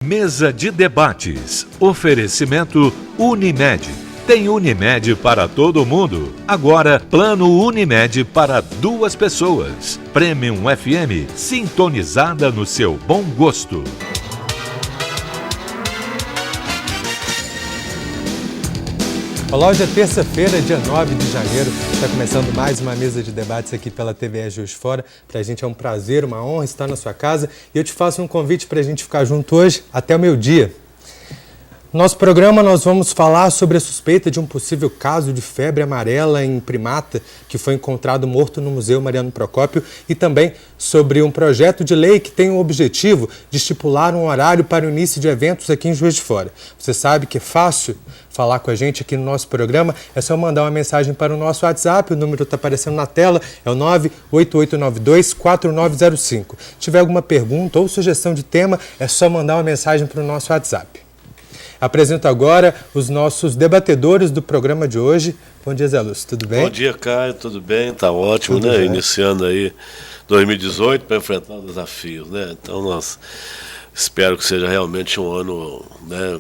Mesa de debates. Oferecimento Unimed. Tem Unimed para todo mundo. Agora, plano Unimed para 2 pessoas. Premium FM, sintonizada no seu bom gosto. Olá, hoje é terça-feira, dia 9 de janeiro. Está começando mais uma mesa de debates aqui pela TVE Juiz de Fora. Para a gente é um prazer, uma honra estar na sua casa. E eu te faço um convite para a gente ficar junto hoje até o meio-dia. No nosso programa nós vamos falar sobre a suspeita de um possível caso de febre amarela em primata que foi encontrado morto no Museu Mariano Procópio e também sobre um projeto de lei que tem o objetivo de estipular um horário para o início de eventos aqui em Juiz de Fora. Você sabe que é fácil falar com a gente aqui no nosso programa, é só mandar uma mensagem para o nosso WhatsApp, o número está aparecendo na tela, é o 98892-4905. Se tiver alguma pergunta ou sugestão de tema, é só mandar uma mensagem para o nosso WhatsApp. Apresento agora os nossos debatedores do programa de hoje. Bom dia, Zé Lúcio, tudo bem? Bom dia, Caio, tudo bem? Tá ótimo, tudo, né? Bem. Iniciando aí 2018 para enfrentar os desafios, né? Então nós espero que seja realmente um ano, né,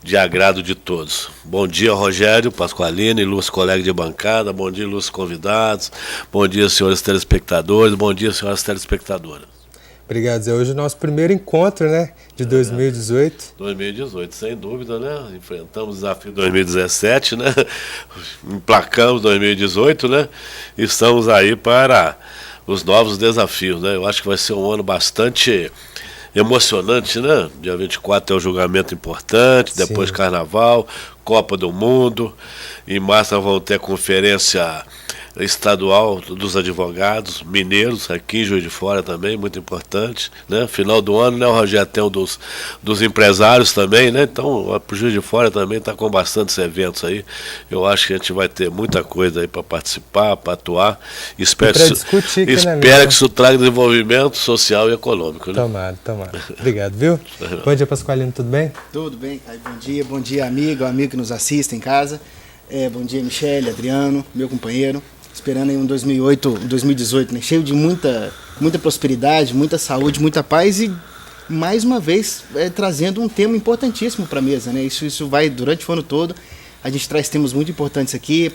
de agrado de todos. Bom dia, Rogério, Pasqualino, ilustre colega de bancada, bom dia, ilustres convidados, bom dia, senhores telespectadores, bom dia, senhoras telespectadoras. Obrigado, Zé. Hoje é o nosso primeiro encontro, né, de 2018. 2018, sem dúvida, né? Enfrentamos o desafio de 2017, né? Emplacamos 2018, né? E estamos aí para os novos desafios, né? Eu acho que vai ser um ano bastante emocionante, né? Dia 24 é o julgamento importante, depois Sim. Carnaval, Copa do Mundo, em março vão ter conferência estadual dos advogados mineiros, aqui em Juiz de Fora também, muito importante, né? Final do ano, né, o Rogério, tem um dos empresários também, né? Então, o Juiz de Fora também está com bastantes eventos aí. Eu acho que a gente vai ter muita coisa aí para participar, para atuar. Espero que isso traga desenvolvimento social e econômico, né? Tomara. Obrigado, viu? Bom dia, Pasqualino, tudo bem? Tudo bem, Caio. Bom dia, amigo que nos assiste em casa. Bom dia, Michele, Adriano, meu companheiro. Esperando aí um 2018, né? Cheio de muita prosperidade, muita saúde, muita paz e, mais uma vez, trazendo um tema importantíssimo para a mesa, né? Isso vai durante o ano todo. A gente traz temas muito importantes aqui.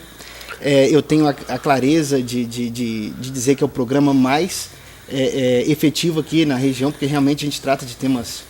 Eu tenho a clareza de dizer que é o programa mais efetivo aqui na região, porque realmente a gente trata de temas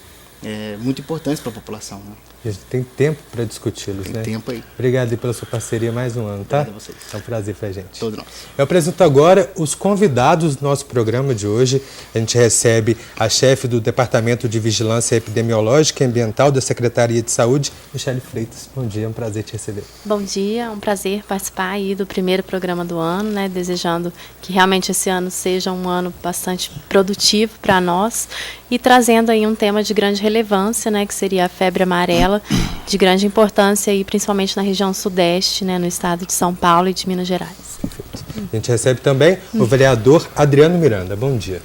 muito importantes para a população, né? A gente tem tempo para discuti-los, né? Tem tempo aí. Obrigado aí pela sua parceria mais um ano, tá? Obrigado a vocês. É um prazer pra gente. Todo nosso. Eu apresento agora os convidados do nosso programa de hoje. A gente recebe a chefe do Departamento de Vigilância Epidemiológica e Ambiental da Secretaria de Saúde, Michele Freitas. Bom dia, é um prazer te receber. Bom dia, é um prazer participar aí do primeiro programa do ano, né? Desejando que realmente esse ano seja um ano bastante produtivo para nós e trazendo aí um tema de grande relevância, né? Que seria a febre amarela, de grande importância e principalmente na região sudeste, né, no estado de São Paulo e de Minas Gerais. Perfeito. A gente recebe também o vereador Adriano Miranda. Bom dia.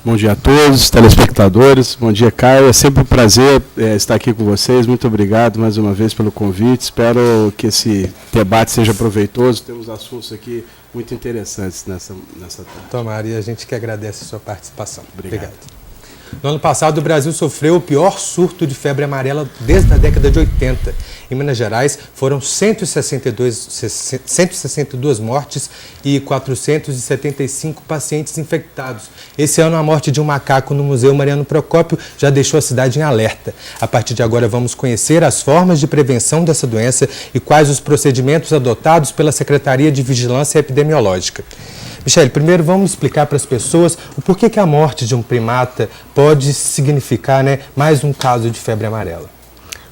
Bom dia a todos, telespectadores. Bom dia, Caio. É sempre um prazer estar aqui com vocês. Muito obrigado mais uma vez pelo convite. Espero que esse debate seja proveitoso. Temos assuntos aqui muito interessantes nessa tarde. Tomara, e a gente que agradece a sua participação. Obrigado. No ano passado, o Brasil sofreu o pior surto de febre amarela desde a década de 80. Em Minas Gerais, foram 162 mortes e 475 pacientes infectados. Esse ano, a morte de um macaco no Museu Mariano Procópio já deixou a cidade em alerta. A partir de agora, vamos conhecer as formas de prevenção dessa doença e quais os procedimentos adotados pela Secretaria de Vigilância Epidemiológica. Michele, primeiro vamos explicar para as pessoas o porquê que a morte de um primata pode significar, né, mais um caso de febre amarela.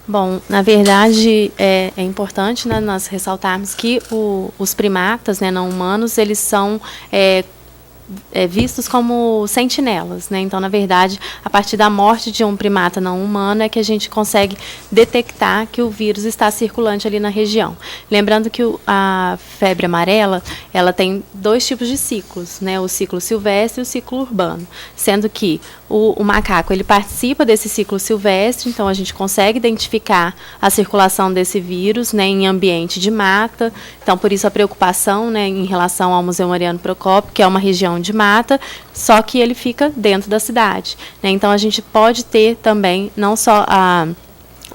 Bom, na verdade é importante, né, nós ressaltarmos que os primatas, né, não humanos, eles são vistos como sentinelas, né? Então, na verdade, a partir da morte de um primata não humano é que a gente consegue detectar que o vírus está circulante ali na região. Lembrando que a febre amarela, ela tem 2 tipos de ciclos, né? O ciclo silvestre e o ciclo urbano, sendo que o macaco ele participa desse ciclo silvestre, então a gente consegue identificar a circulação desse vírus, né, em ambiente de mata. Então, por isso a preocupação, né, em relação ao Museu Mariano Procópio, que é uma região de mata, só que ele fica dentro da cidade, né? Então, a gente pode ter também não só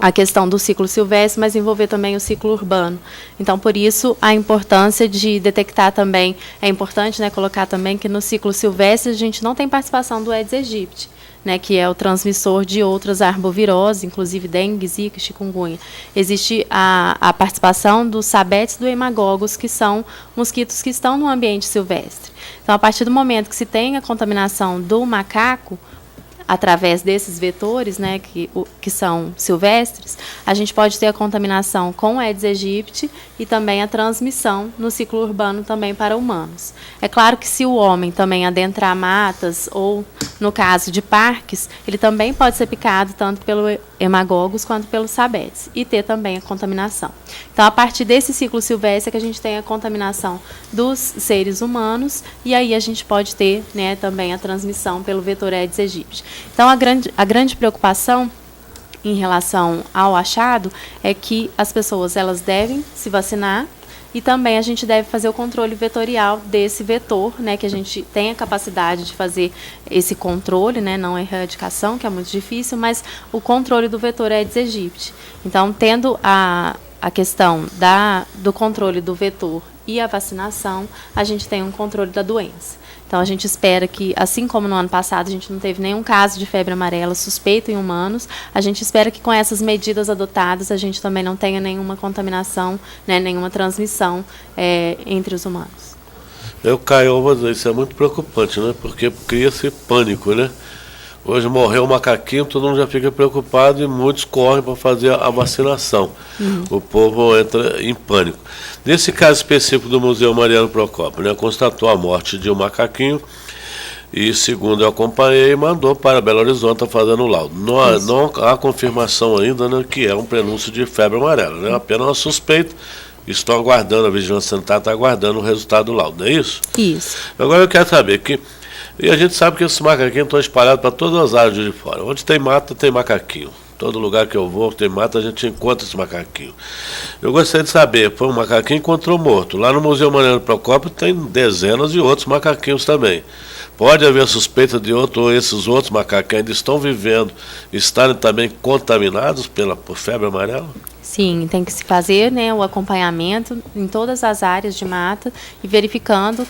a questão do ciclo silvestre, mas envolver também o ciclo urbano. Então, por isso, a importância de detectar também, é importante, né, colocar também que no ciclo silvestre a gente não tem participação do Aedes aegypti, né, que é o transmissor de outras arboviroses, inclusive dengue, zika e chikungunya. Existe a participação dos sabetes do hemagogos, que são mosquitos que estão no ambiente silvestre. Então, a partir do momento que se tem a contaminação do macaco, através desses vetores, né, que são silvestres, a gente pode ter a contaminação com Aedes aegypti e também a transmissão no ciclo urbano também para humanos. É claro que se o homem também adentrar matas ou, no caso de parques, ele também pode ser picado tanto pelo hemagogos quanto pelos sabetes e ter também a contaminação. Então, a partir desse ciclo silvestre é que a gente tem a contaminação dos seres humanos e aí a gente pode ter, né, também a transmissão pelo vetor Aedes aegypti. Então, a grande preocupação em relação ao achado é que as pessoas elas devem se vacinar e também a gente deve fazer o controle vetorial desse vetor, né, que a gente tem a capacidade de fazer esse controle, né, não a erradicação, que é muito difícil, mas o controle do vetor Aedes aegypti. Então, tendo a questão do controle do vetor e a vacinação, a gente tem um controle da doença. Então, a gente espera que, assim como no ano passado, a gente não teve nenhum caso de febre amarela suspeito em humanos, a gente espera que com essas medidas adotadas, a gente também não tenha nenhuma contaminação, né, nenhuma transmissão entre os humanos. Caio, isso é muito preocupante, né? Porque cria-se pânico, né? Hoje morreu um macaquinho, todo mundo já fica preocupado e muitos correm para fazer a vacinação. O povo entra em pânico. Nesse caso específico do Museu Mariano Procópio, né, constatou a morte de um macaquinho e, segundo eu acompanhei, mandou para Belo Horizonte, está fazendo o laudo. Não há confirmação ainda, né, que é um prenúncio de febre amarela, né, apenas uma suspeita. Estão aguardando, a Vigilância Sanitária está aguardando o resultado do laudo, não é isso? Isso. Agora eu quero saber que... E a gente sabe que esses macaquinhos estão espalhados para todas as áreas de fora. Onde tem mata, tem macaquinho. Todo lugar que eu vou, tem mata, a gente encontra esse macaquinho. Eu gostaria de saber, foi um macaquinho que encontrou morto. Lá no Museu Mariano Procópio tem dezenas de outros macaquinhos também. Pode haver suspeita de outro, ou esses outros macacos que ainda estão vivendo, estarem também contaminados por febre amarela? Sim, tem que se fazer, né, o acompanhamento em todas as áreas de mata e verificando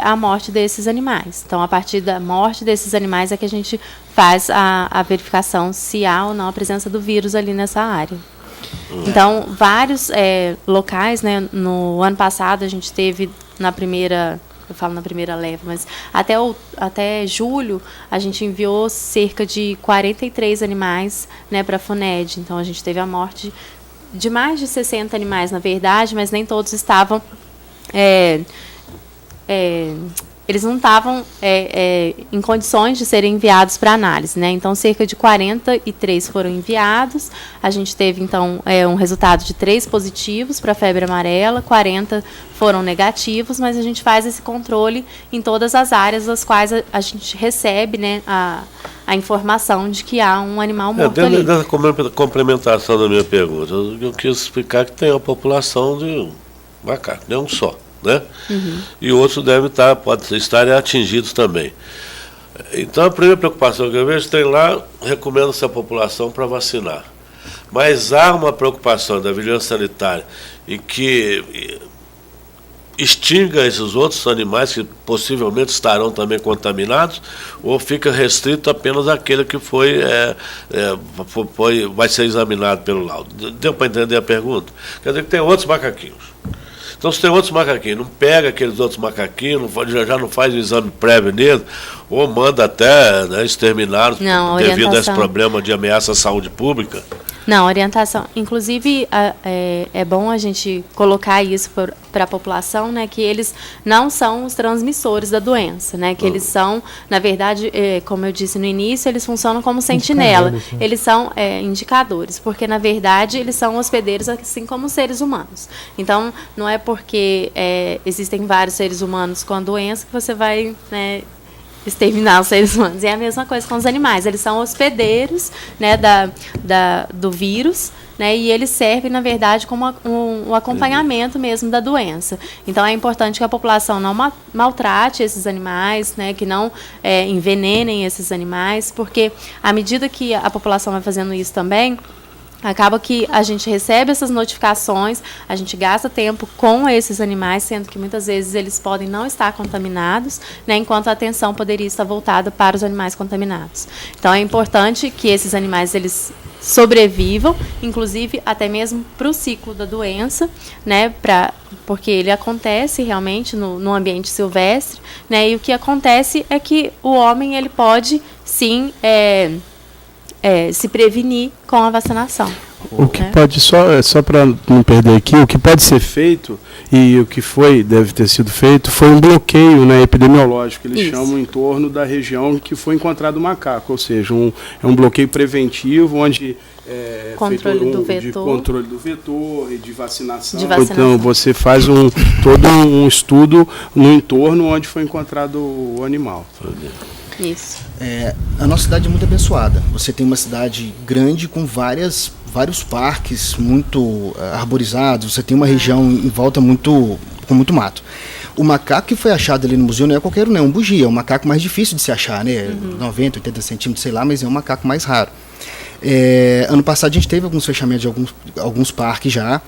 a morte desses animais. Então, a partir da morte desses animais é que a gente faz a verificação se há ou não a presença do vírus ali nessa área. Então, vários locais, né, no ano passado a gente teve na primeira leva, mas até julho a gente enviou cerca de 43 animais, né, para a FUNED. Então, a gente teve a morte de mais de 60 animais, na verdade, mas nem todos estavam... eles não estavam em condições de serem enviados para análise, né? Então, cerca de 43 foram enviados. A gente teve, então, um resultado de 3 positivos para a febre amarela, 40 foram negativos, mas a gente faz esse controle em todas as áreas das quais a gente recebe, né, a informação de que há um animal morto ali. Dentro da complementação da minha pergunta, eu quis explicar que tem uma população de macacos, não é um só, né? E outros podem estar atingidos também. Então, a primeira preocupação que eu vejo, tem lá, recomenda-se a população para vacinar. Mas há uma preocupação da vigilância sanitária em que extinga esses outros animais que possivelmente estarão também contaminados, ou fica restrito apenas àquele que vai ser examinado pelo laudo? Deu para entender a pergunta? Quer dizer que tem outros macaquinhos. Então, se tem outros macaquinhos, não pega aqueles outros macaquinhos, já não faz o exame prévio nele, ou manda até, né, exterminá-los devido a esse problema de ameaça à saúde pública? Não, orientação. Inclusive, é bom a gente colocar isso para a população, né, que eles não são os transmissores da doença, né, que eles são, na verdade, como eu disse no início, eles funcionam como sentinela. Eles são indicadores, porque, na verdade, eles são hospedeiros assim como os seres humanos. Então, não é porque existem vários seres humanos com a doença que você vai, né, exterminar os seres humanos. E é a mesma coisa com os animais. Eles são hospedeiros, né, do vírus, né, e eles servem, na verdade, como um acompanhamento mesmo da doença. Então, é importante que a população não maltrate esses animais, né, que não envenenem esses animais, porque à medida que a população vai fazendo isso também, acaba que a gente recebe essas notificações, a gente gasta tempo com esses animais, sendo que muitas vezes eles podem não estar contaminados, né, enquanto a atenção poderia estar voltada para os animais contaminados. Então, é importante que esses animais eles sobrevivam, inclusive até mesmo para o ciclo da doença, né, porque ele acontece realmente no ambiente silvestre, né, e o que acontece é que o homem ele pode, sim, se prevenir com a vacinação. O que pode, só para não perder aqui, o que pode ser feito, e o que deve ter sido feito, foi um bloqueio, né, epidemiológico, eles chamam em torno da região que foi encontrado o macaco, ou seja, é um bloqueio preventivo, onde controle do vetor e de vacinação. Então, você faz todo um estudo no entorno onde foi encontrado o animal. Isso. A nossa cidade é muito abençoada. Você tem uma cidade grande com vários parques muito arborizados. Você tem uma região em volta com muito mato. O macaco que foi achado ali no museu não é qualquer um, não, é um bugia. É um macaco mais difícil de se achar, né? 90, 80 centímetros, sei lá, mas é um macaco mais raro. Ano passado a gente teve alguns fechamentos de alguns parques já.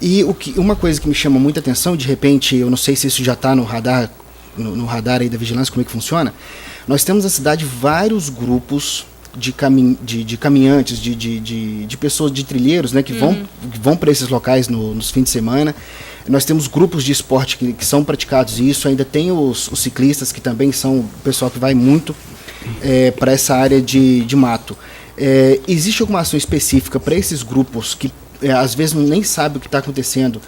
E uma coisa que me chama muita atenção, de repente, eu não sei se isso já está no radar aí da vigilância, como é que funciona. Nós temos na cidade vários grupos de caminhantes, de pessoas, de trilheiros, né, que vão para esses locais nos fins de semana. Nós temos grupos de esporte que são praticados isso, ainda tem os ciclistas, que também são o pessoal que vai muito para essa área de mato. Existe alguma ação específica para esses grupos que às vezes nem sabem o que está acontecendo,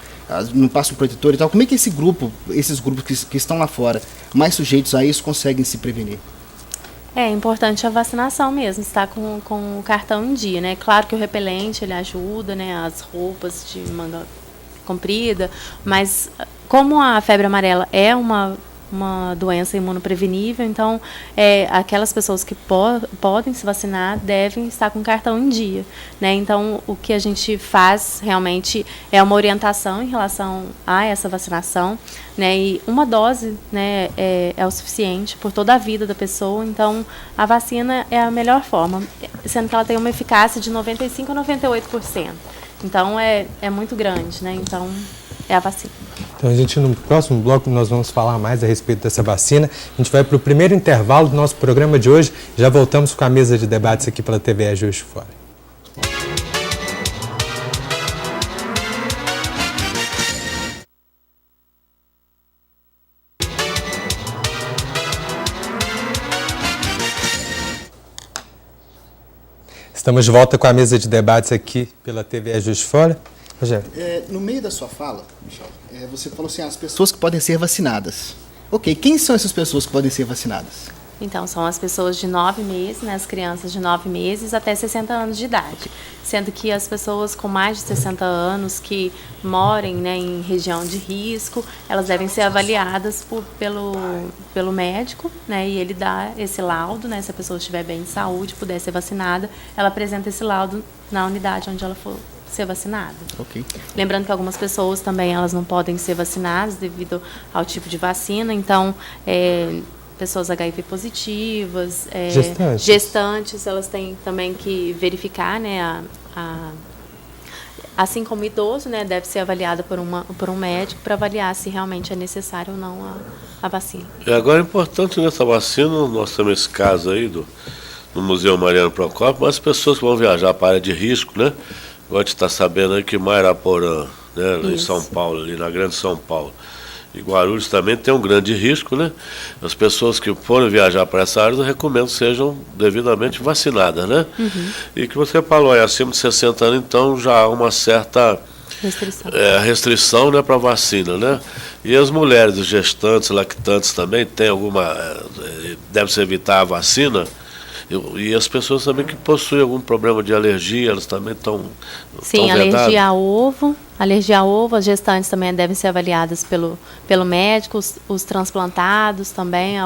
não passa um protetor e tal? Como é que esses grupos que estão lá fora, mais sujeitos a isso, conseguem se prevenir? É importante a vacinação mesmo, estar com o cartão em dia, né? Claro que o repelente ele ajuda, né? As roupas de manga comprida, mas como a febre amarela é uma doença imunoprevenível, então aquelas pessoas que podem se vacinar devem estar com o cartão em dia, né? Então, o que a gente faz realmente é uma orientação em relação a essa vacinação, né? E uma dose, né, é o suficiente por toda a vida da pessoa, então a vacina é a melhor forma, sendo que ela tem uma eficácia de 95% a 98%. Então, é muito grande, né? Então, é a vacina. Então, no próximo bloco, nós vamos falar mais a respeito dessa vacina. A gente vai para o primeiro intervalo do nosso programa de hoje. Já voltamos com a mesa de debates aqui pela TVE Juiz de Fora. Estamos de volta com a mesa de debates aqui pela TVE Juiz de Fora. Rogério. No meio da sua fala, Michel, você falou assim, as pessoas que podem ser vacinadas. Ok, quem são essas pessoas que podem ser vacinadas? Então, são as pessoas de 9 meses, né, as crianças de 9 meses até 60 anos de idade. Sendo que as pessoas com mais de 60 anos que morem, né, em região de risco, elas devem ser avaliadas pelo médico, né, e ele dá esse laudo, né, se a pessoa estiver bem de saúde, puder ser vacinada, ela apresenta esse laudo na unidade onde ela for ser vacinada. Okay. Lembrando que algumas pessoas também elas não podem ser vacinadas devido ao tipo de vacina, então pessoas HIV positivas, gestantes, elas têm também que verificar, né, assim como idoso, né, deve ser avaliada por um médico para avaliar se realmente é necessário ou não a vacina. E agora é importante nessa vacina, nós temos esse caso aí do Museu Mariano Procópio, mas as pessoas que vão viajar para a área de risco, né, agora a gente está sabendo aí que Mairaporã, né, em São Paulo, ali na Grande São Paulo, e Guarulhos também tem um grande risco, né? As pessoas que forem viajar para essa área, eu recomendo sejam devidamente vacinadas, né? Uhum. E que você falou, acima de 60 anos, então já há uma certa restrição, né, para vacina, né? E as mulheres, os gestantes, lactantes também, tem alguma... deve-se evitar a vacina. E as pessoas também que possuem algum problema de alergia, elas também estão. Sim, alergia a ovo. Alergia a ovo, as gestantes também devem ser avaliadas pelo médico, os transplantados também.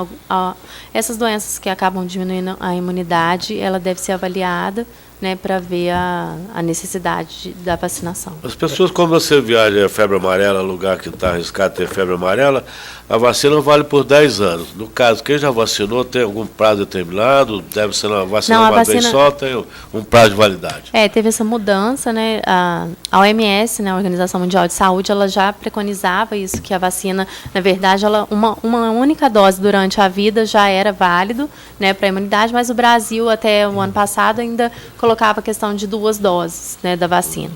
Essas doenças que acabam diminuindo a imunidade, ela deve ser avaliada, né, para ver a necessidade da vacinação. As pessoas, quando você viaja a febre amarela, lugar que está arriscado ter febre amarela, a vacina vale por 10 anos. No caso, quem já vacinou tem algum prazo determinado? Deve ser uma vacina uma vez só, tem um prazo de validade? Teve essa mudança, né? A OMS, né, a Organização Mundial de Saúde, ela já preconizava isso, que a vacina, na verdade, uma única dose durante a vida já era válido, né, para a imunidade, mas o Brasil, até o ano passado, ainda colocava a questão de 2 doses, né, da vacina.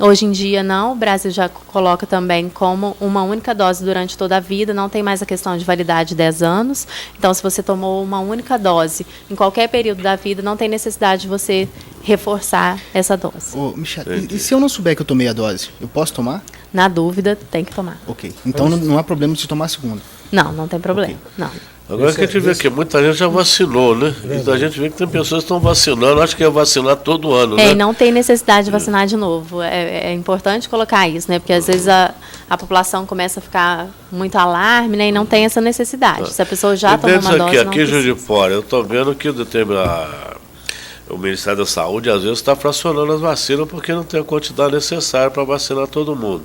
Hoje em dia, não, o Brasil já coloca também como uma única dose durante toda a vida, não tem mais a questão de validade de 10 anos. Então, se você tomou uma única dose em qualquer período da vida, não tem necessidade de você reforçar essa dose. Michel, e se eu não souber que eu tomei a dose, eu posso tomar? Na dúvida, tem que tomar. Ok, então não há problema de tomar a segunda? Não tem problema, okay. Não. Agora que a gente vê que muita gente já vacinou, né? E a gente vê que tem pessoas que estão vacinando, acho que ia vacinar todo ano, né? E não tem necessidade de vacinar de novo. É importante colocar isso, né? Porque às vezes a população começa a ficar muito alarme, né? E não tem essa necessidade. Se a pessoa já tomou uma dose, aqui em Juiz de Fora, eu estou vendo que o Ministério da Saúde, às vezes, está fracionando as vacinas porque não tem a quantidade necessária para vacinar todo mundo.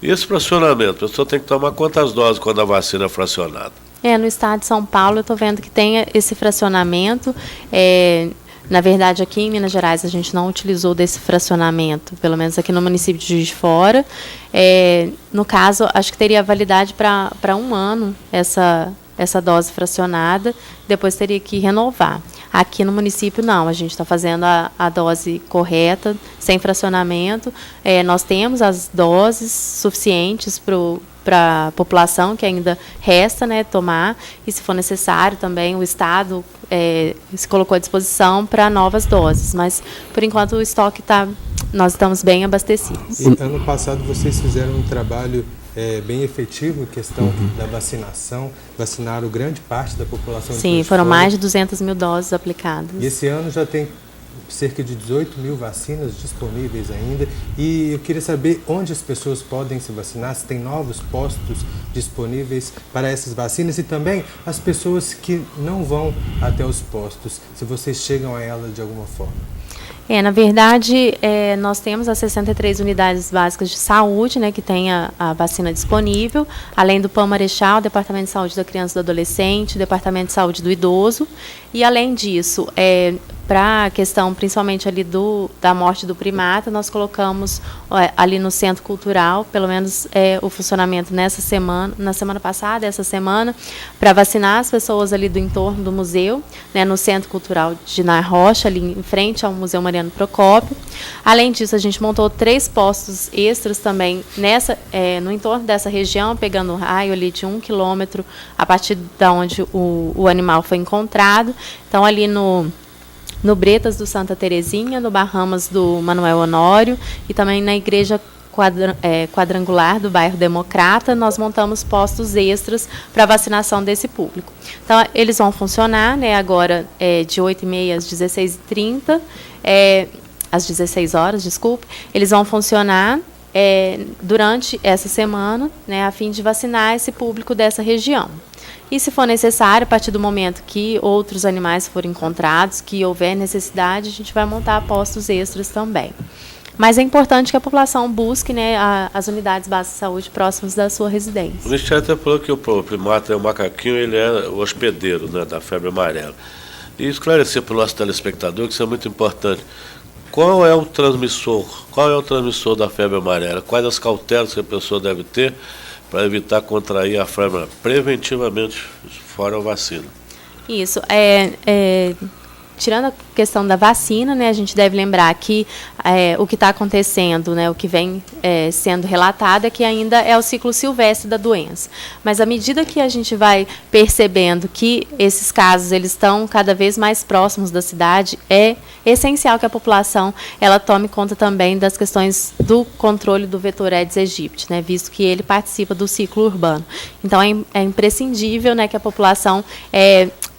E esse fracionamento, a pessoa tem que tomar quantas doses quando a vacina é fracionada? No estado de São Paulo, eu estou vendo que tem esse fracionamento. Na verdade, aqui em Minas Gerais, a gente não utilizou desse fracionamento, pelo menos aqui no município de Juiz de Fora. No caso, acho que teria validade para 1 ano essa dose fracionada, depois teria que renovar. Aqui no município, não, a gente está fazendo a dose correta, sem fracionamento. Nós temos as doses suficientes para a população que ainda resta, né, tomar, e se for necessário também o Estado se colocou à disposição para novas doses, mas por enquanto o estoque nós estamos bem abastecidos. E ano passado vocês fizeram um trabalho bem efetivo em questão da vacinação, vacinaram grande parte da população. Sim, foram mais de 200 mil doses aplicadas. E esse ano já tem cerca de 18 mil vacinas disponíveis ainda, e eu queria saber onde as pessoas podem se vacinar, se tem novos postos disponíveis para essas vacinas, e também as pessoas que não vão até os postos, se vocês chegam a ela de alguma forma. Na verdade, nós temos as 63 unidades básicas de saúde, né, que tem a vacina disponível, além do PAN Marechal, Departamento de Saúde da Criança e do Adolescente, Departamento de Saúde do Idoso, e além disso, para a questão principalmente ali da morte do primata, nós colocamos ali no Centro Cultural, pelo menos o funcionamento na semana passada, essa semana, para vacinar as pessoas ali do entorno do museu, né, no Centro Cultural de Nar Rocha, ali em frente ao Museu Mariano Procópio. Além disso, a gente montou 3 postos extras também no entorno dessa região, pegando um raio ali de 1 quilômetro a partir de onde o animal foi encontrado. Então, ali no Bretas do Santa Terezinha, no Bahamas do Manuel Honório e também na Igreja Quadrangular do bairro Democrata, nós montamos postos extras para vacinação desse público. Então, eles vão funcionar, né, agora de 8h30 às 16h30, às 16 horas, desculpe. Eles vão funcionar durante essa semana, né, a fim de vacinar esse público dessa região. E, se for necessário, a partir do momento que outros animais forem encontrados, que houver necessidade, a gente vai montar postos extras também. Mas é importante que a população busque, né, as unidades básicas de saúde próximas da sua residência. O Michel até falou que o primata, o macaquinho, ele é o hospedeiro, né, da febre amarela. E esclarecer para o nosso telespectador, que isso é muito importante. Qual é o transmissor da febre amarela? Quais as cautelas que a pessoa deve ter para evitar contrair a febre preventivamente, fora a vacina? Isso. Tirando a questão da vacina, né, a gente deve lembrar que o que está acontecendo, né, o que vem sendo relatado é que ainda é o ciclo silvestre da doença. Mas à medida que a gente vai percebendo que esses casos eles estão cada vez mais próximos da cidade, é essencial que a população ela tome conta também das questões do controle do vetor Aedes aegypti, né, visto que ele participa do ciclo urbano. Então, é imprescindível, né, que a população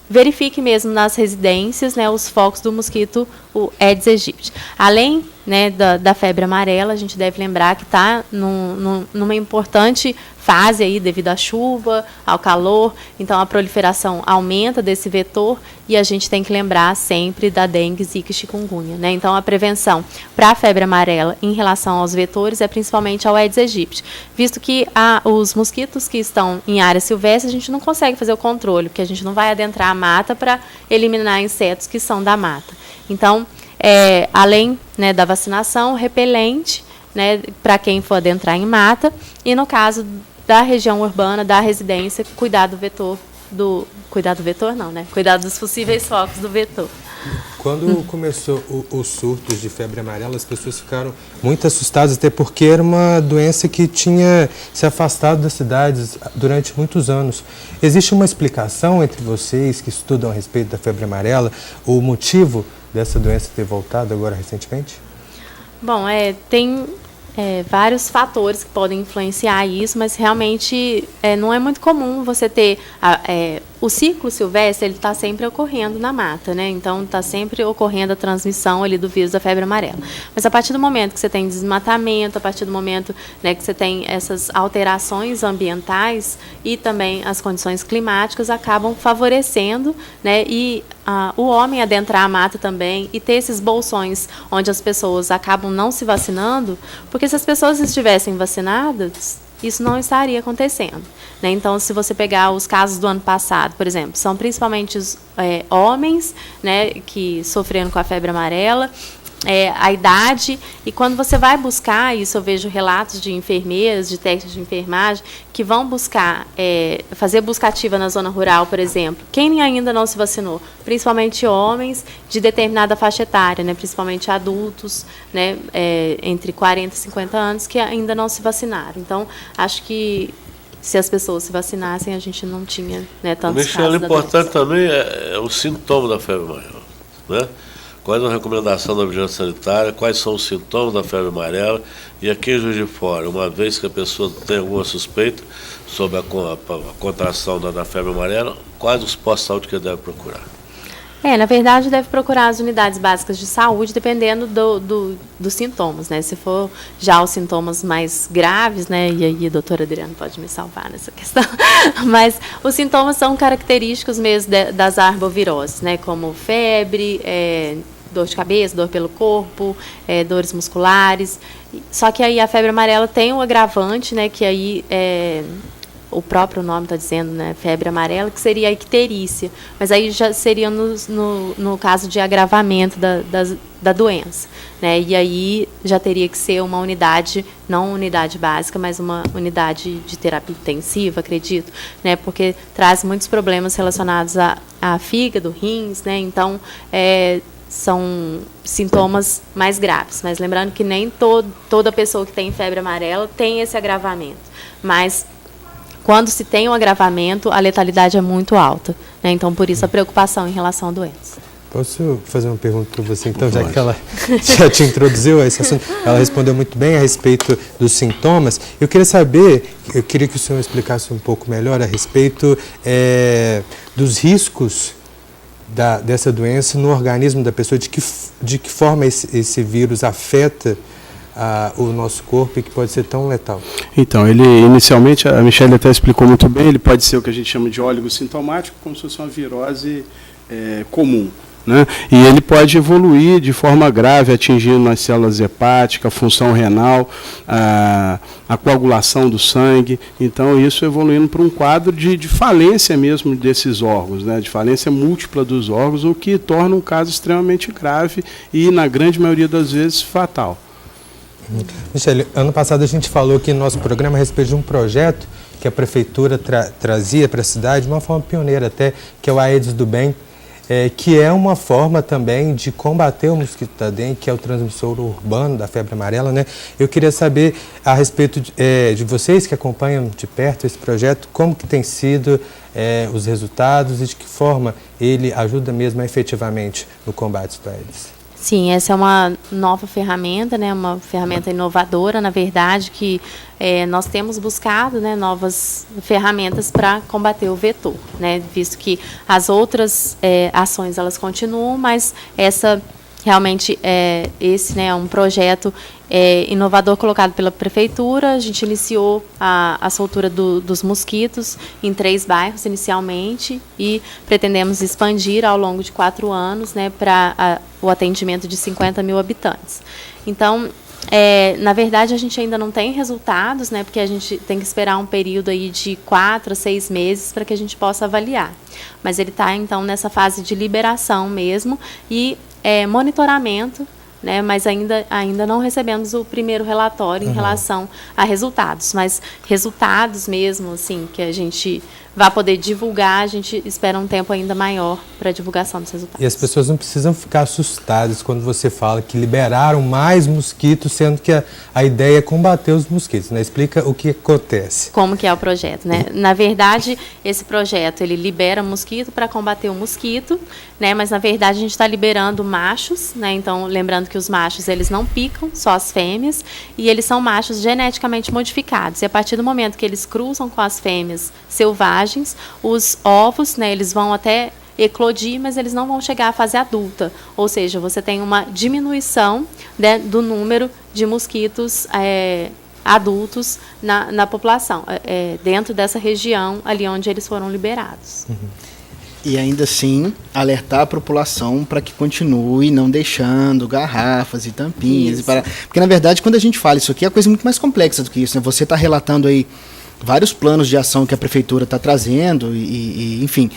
verifique mesmo nas residências, né, os focos do mosquito, o Aedes aegypti. Além, né, da febre amarela, a gente deve lembrar que está numa importante fase aí devido à chuva, ao calor, então a proliferação aumenta desse vetor e a gente tem que lembrar sempre da dengue, zika e chikungunya, né? Então a prevenção para a febre amarela em relação aos vetores é principalmente ao Aedes aegypti, visto que os mosquitos que estão em área silvestre a gente não consegue fazer o controle, porque a gente não vai adentrar a mata para eliminar insetos que são da mata. Então, além, né, da vacinação, repelente, né, para quem for adentrar em mata, e no caso da região urbana, da residência, cuidar do vetor, cuidar dos possíveis focos do vetor. Quando começou os surtos de febre amarela, as pessoas ficaram muito assustadas, até porque era uma doença que tinha se afastado das cidades durante muitos anos. Existe uma explicação entre vocês que estudam a respeito da febre amarela, o motivo dessa doença ter voltado agora recentemente? Bom, tem vários fatores que podem influenciar isso, mas realmente não é muito comum você ter o ciclo silvestre, ele está sempre ocorrendo na mata, né? Então está sempre ocorrendo a transmissão ali do vírus da febre amarela. Mas a partir do momento que você tem desmatamento, a partir do momento, né, que você tem essas alterações ambientais e também as condições climáticas acabam favorecendo, né, e o homem adentrar a mata também e ter esses bolsões onde as pessoas acabam não se vacinando, porque se as pessoas estivessem vacinadas, isso não estaria acontecendo, né? Então, se você pegar os casos do ano passado, por exemplo, são principalmente os homens, né, que sofreram com a febre amarela, a idade, e quando você vai buscar, isso eu vejo relatos de enfermeiras, de técnicos de enfermagem, que vão buscar, fazer busca ativa na zona rural, por exemplo, quem ainda não se vacinou, principalmente homens de determinada faixa etária, né, principalmente adultos, né, entre 40 e 50 anos, que ainda não se vacinaram. Então, acho que se as pessoas se vacinassem, a gente não tinha, né, tantos casos da doença. O importante também é o sintoma da febre amarela, né? Qual é a recomendação da vigilância sanitária, quais são os sintomas da febre amarela, e aqui em Juiz de Fora, uma vez que a pessoa tem alguma suspeita sobre a contração da febre amarela, quais os postos de saúde que deve procurar? Na verdade, deve procurar as unidades básicas de saúde, dependendo dos sintomas, né? Se for já os sintomas mais graves, né? E aí a doutora Adriana pode me salvar nessa questão. Mas os sintomas são característicos mesmo das arboviroses, né? Como febre, dor de cabeça, dor pelo corpo, dores musculares. Só que aí a febre amarela tem um agravante, né? Que aí o próprio nome está dizendo, né, febre amarela, que seria a icterícia, mas aí já seria no caso de agravamento da doença, né, e aí já teria que ser uma unidade, não uma unidade básica, mas uma unidade de terapia intensiva, acredito, né, porque traz muitos problemas relacionados a fígado, rins, né, então são sintomas mais graves, mas lembrando que nem toda pessoa que tem febre amarela tem esse agravamento, mas quando se tem um agravamento, a letalidade é muito alta, né? Então, por isso, a preocupação em relação à doença. Posso fazer uma pergunta para você, então, já que ela já te introduziu a esse assunto? Ela respondeu muito bem a respeito dos sintomas. Eu queria que o senhor explicasse um pouco melhor a respeito dos riscos dessa doença no organismo da pessoa, de que forma esse vírus afeta o nosso corpo e que pode ser tão letal. Então, ele inicialmente, a Michelle até explicou muito bem, ele pode ser o que a gente chama de oligosintomático, como se fosse uma virose comum, né? E ele pode evoluir de forma grave, atingindo as células hepáticas, a função renal, a coagulação do sangue. Então, isso evoluindo para um quadro de falência mesmo desses órgãos, né? De falência múltipla dos órgãos, o que torna um caso extremamente grave e, na grande maioria das vezes, fatal. Michele, ano passado a gente falou aqui no nosso programa a respeito de um projeto que a prefeitura trazia para a cidade, de uma forma pioneira até, que é o Aedes do Bem, que é uma forma também de combater o mosquito da dengue, que é o transmissor urbano da febre amarela, né? Eu queria saber a respeito de vocês que acompanham de perto esse projeto, como que tem sido os resultados e de que forma ele ajuda mesmo efetivamente no combate do Aedes. Sim, essa é uma nova ferramenta, né, uma ferramenta inovadora, na verdade, que nós temos buscado, né, novas ferramentas para combater o vetor, né, visto que as outras ações elas continuam, mas essa realmente esse, né, é um projeto inovador colocado pela prefeitura. A gente iniciou a soltura dos mosquitos em 3 bairros inicialmente e pretendemos expandir ao longo de 4 anos, né, para o atendimento de 50 mil habitantes. Então, na verdade, a gente ainda não tem resultados, né, porque a gente tem que esperar um período aí de 4 a 6 meses para que a gente possa avaliar. Mas ele está, então, nessa fase de liberação mesmo e monitoramento, né, mas ainda não recebemos o primeiro relatório em relação a resultados, mas resultados mesmo, assim, que a gente vai poder divulgar, a gente espera um tempo ainda maior para a divulgação dos resultados. E as pessoas não precisam ficar assustadas quando você fala que liberaram mais mosquitos, sendo que a ideia é combater os mosquitos, né? Explica o que acontece. Como que é o projeto, né? Na verdade, esse projeto, ele libera mosquito para combater o mosquito, né? Mas, na verdade, a gente está liberando machos, né? Então, lembrando que os machos, eles não picam, só as fêmeas, e eles são machos geneticamente modificados. E a partir do momento que eles cruzam com as fêmeas selvagens, os ovos, né, eles vão até eclodir, mas eles não vão chegar à fase adulta. Ou seja, você tem uma diminuição, né, do número de mosquitos adultos na população, dentro dessa região ali onde eles foram liberados. E ainda assim, alertar a população para que continue não deixando garrafas e tampinhas. Porque, na verdade, quando a gente fala isso aqui, é uma coisa muito mais complexa do que isso, né? Você está relatando aí vários planos de ação que a prefeitura está trazendo enfim,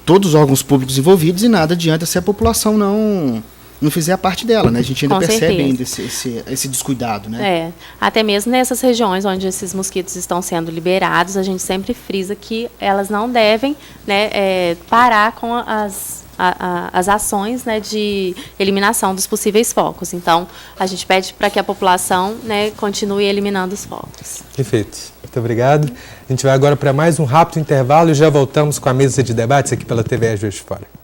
todos os órgãos públicos envolvidos, e nada adianta se a população não fizer a parte dela, né? A gente ainda percebe ainda esse descuidado, né? Até mesmo nessas regiões onde esses mosquitos estão sendo liberados, a gente sempre frisa que elas não devem, né, parar com as ações, né, de eliminação dos possíveis focos. Então, a gente pede para que a população, né, continue eliminando os focos. Perfeito. Muito obrigado. A gente vai agora para mais um rápido intervalo e já voltamos com a mesa de debates aqui pela TV Juiz de Fora.